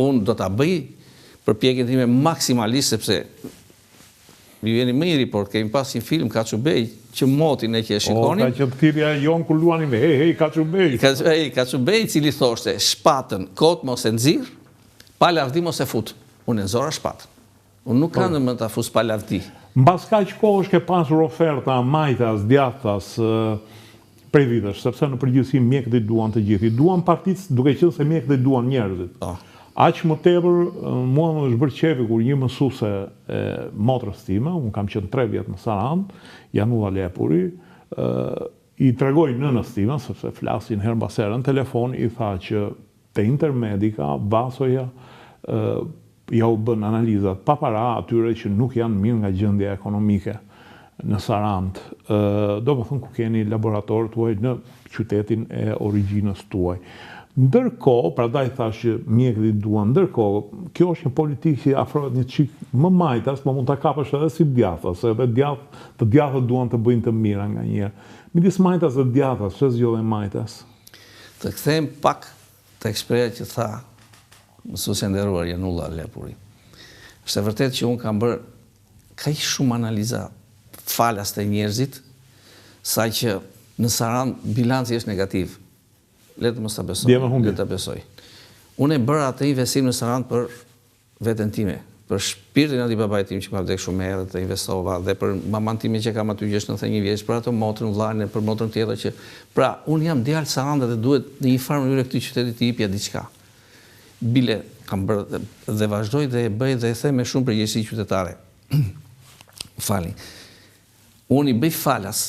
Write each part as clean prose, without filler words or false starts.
unë do ta bëj përpjekjen time maksimalisht sepse ju jeni më i ri, por kemi pas një film Kaçubej që motin e që e shikonin. Ka që të thirrja jon kur luanin me hey Kaçubej. Kaçubej i cili thoshte shpatën kot mos e nxirr, pa lavdi mos e fut. Unë e nxora shpatën. Unë nuk kam më ta fus pa lavdi. Mbas kaq kohësh ke pasur oferta majtas, djathtas prej vitesh, sepse në përgjithësi mjekët i duan të gjithë. I duan particë duke qenë se mjekët i duan njerëzit. Aq më tepër, mua më është bërë qefi kur një mësuese e motrës time, unë kam qenë 3 vjet në Sarandë, Janulla Lepuri, i tregoj nënës time, sepse flasin herë mbas here në telefon, i tha që te Intermedica, Vasoja, ja u bën analizat pa para atyre që nuk janë mirë nga gjendja ekonomike në Sarandë. Do më thënë ku keni laboratorët tuaj në qytetin e origjinës tuaj. Ndërkohë, prandaj thash që mjekët i duan, ndërkohë, kjo është një politikë që afrohet një çik më majtas, po mund ta kapësh edhe si djathtas, edhe të djathtat duan të bëjnë të mira nganjëherë. Midis majtas dhe djathtas, ç'është zgjodhe majtas? Të kthejmë pak tek shpreha që tha mësuesi nderuar Janulla Lepuri. Është e vërtetë që unë kam bërë kaq shumë analiza falas të njerëzit, sa që në Sarandë bilanci është negativ. Letë mos ta besoj. Unë e bëra atë investim në Sarandë për veten time, për shpirtin e atij babait tim që ka vdekur shumë herë të investova dhe për maman time që kam aty që është 91 vjeç, për ato motrën vllain, për motrën tjetër që pra unë jam djalë Sarandë dhe duhet në një farë mënyrë këtij qyteti të jepja diçka. Bile kam bërë dhe vazhdoj dhe e bëj dhe e them me shumë përgjegjësi qytetare. Falni. Unë i bëj falas,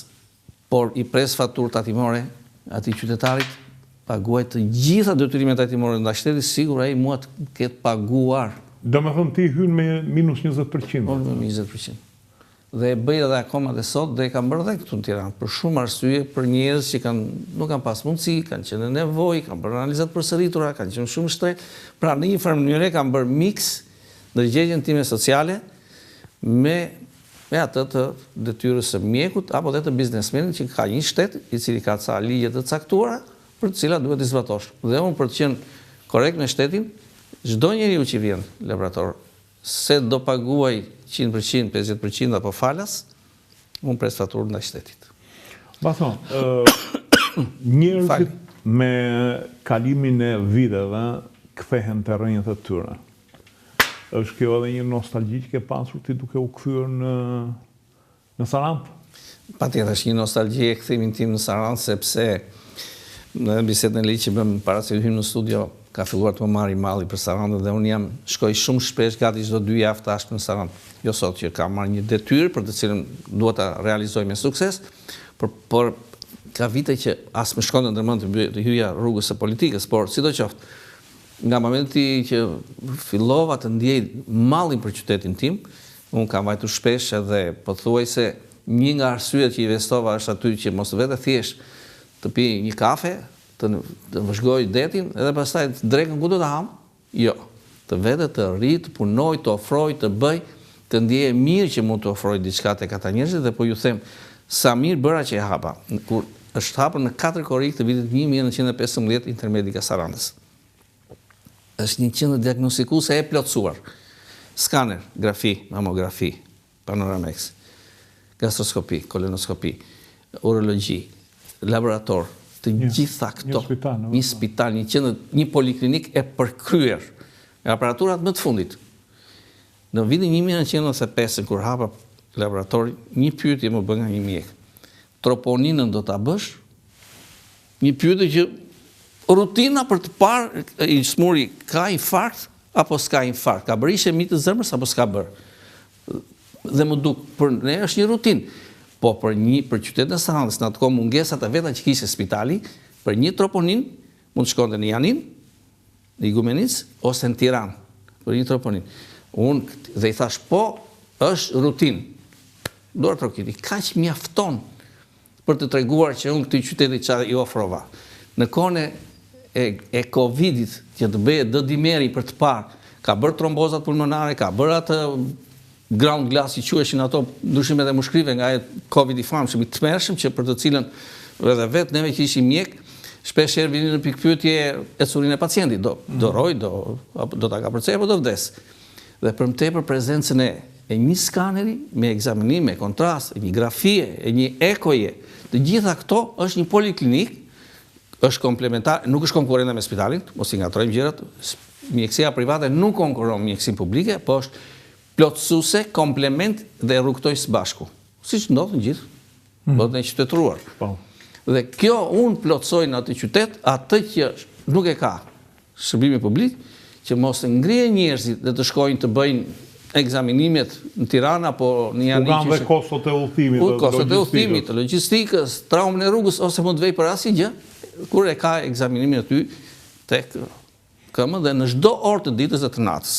por i pres faturë tatimore atij qytetarit, paguaj të gjitha detyrimet tatimore ndaj shtetit, sigur ai mua të ketë paguar. Do me thënë ti hyn me minus 20%. Me 20%. Dhe e bëj edhe akoma dhe sot dhe e kam bërë dhe këtu në Tiranë, për shumë arsye, për njerëz që nuk kanë pas mundësi, kanë qenë në nevojë, kanë bërë analizat përsëritura, kanë qenë shumë shtret. Pra në një farë mënyrë kam bërë mix ndërgjegjen time sociale me atë të detyrës së mjekut apo dhe të biznesmenit që ka një shtet i cili ka ca ligje të caktuara për të cilat duhet të zbatosh. Dhe unë për të qenë korrekt në shtetin, çdo njeriu që vjen laborator, se do paguaj 100%, 50% apo falas, unë pres faturën ndaj shtetit. Bason, njerëzit me kalimin e viteve kthehen te rrjenjët e tyre. Është kjo edhe një nostalgji që ke pasur ti duke u kthyer në Sarandë? Patjetër është një nostalgji e kthimin tim në Sarandë, sepse në bisedën e ligjit që bëm para se hyjmë në studio, ka filluar të më marrë malli për Sarandën dhe unë shkoj shumë shpesh, gati çdo 2 javë tash në Sarandë. Jo sot që kam marrë një detyrë për të cilën duhet ta realizoj me sukses, por ka vite që as më shkon ndërmend të hyja rrugës së politikës, por sidoqoftë, nga momenti që fillova të ndjej mallin për qytetin tim, unë kam vajtur shpesh edhe pothuajse një nga arsyet që investova është aty që mos vetë thjesht të pi një kafe, të vëzhgoj detin, edhe pastaj të drekën ku do të ham? Jo. Të vete të ri, të punoj, të ofroj, të bëj, të ndjeje mirë që mund të ofroj diçka tek ata njerëzit dhe po ju them sa mirë bëra që e hapa. Kur është hapur në 4 korrik të vitit 1915 Intermedica Sarandës. Është një qendër diagnostikuese e plotësuar. Skaner, grafi, mamografi, panoramex, gastroskopi, kolonoskopi, urologji, laborator, të gjitha këto, një spital, një qendër, një poliklinik e përkryer me aparaturat më të fundit. Në vitin 1995, kur hapa laboratori, një pyetje më bën nga një mjek. Troponinën do ta bësh? Një pyetje që rutina për të parë i smuri ka infarkt apo s'ka infarkt, ka bërë ishemi të zemrës apo s'ka bërë. Dhe më duk, për ne është një rutinë. Po për qytetin e Sarandës, në atë kohë mungesat e veta që kishte spitali, për një troponin mund të shkonte në Janin, në Igumenic ose në Tiranë, për një troponin. Unë dhe i thash, po, është rutinë. Duar trokiti, kaq mjafton për të treguar që unë këtij qyteti çfarë i ofrova. Në kohën e Covidit, që të bëje D-dimeri për të parë, ka bërë trombozat pulmonare, ka bërë atë ground glass i quheshin ato ndryshimet e mushkrive nga Covid i famshëm i tmerrshëm që për të cilën edhe vetë neve që ishim mjek Shpesh herë vini në pikpyetje e curin e pacientit, do roj, do ta ka përcej, apo do vdes. Dhe për më tepër prezencën e një skaneri me ekzaminim, me kontrast, e një grafie, e një ekoje, të gjitha këto është një poliklinik, është komplementar, nuk është konkurrente me spitalin, mos i ngatrojmë gjërat, mjekësia private nuk konkurron mjekësinë publike, po është plotësuese, komplement dhe rrugtoj së bashku. Siç ndodh në gjithë botën e qytetëruar. Dhe kjo unë plotësoj në atë qytet, atë që nuk e ka shërbimi publik, që mos të ngrije njerëzit dhe të shkojnë të bëjnë ekzaminimet në Tirana, apo në janë kanë dhe kostot e udhëtimit, kostot e udhëtimit, logjistikës, traumën e rrugës, ose mund të vej për asnjë gjë, kur e ka ekzaminimin aty tek KM dhe në çdo orë të ditës dhe të natës.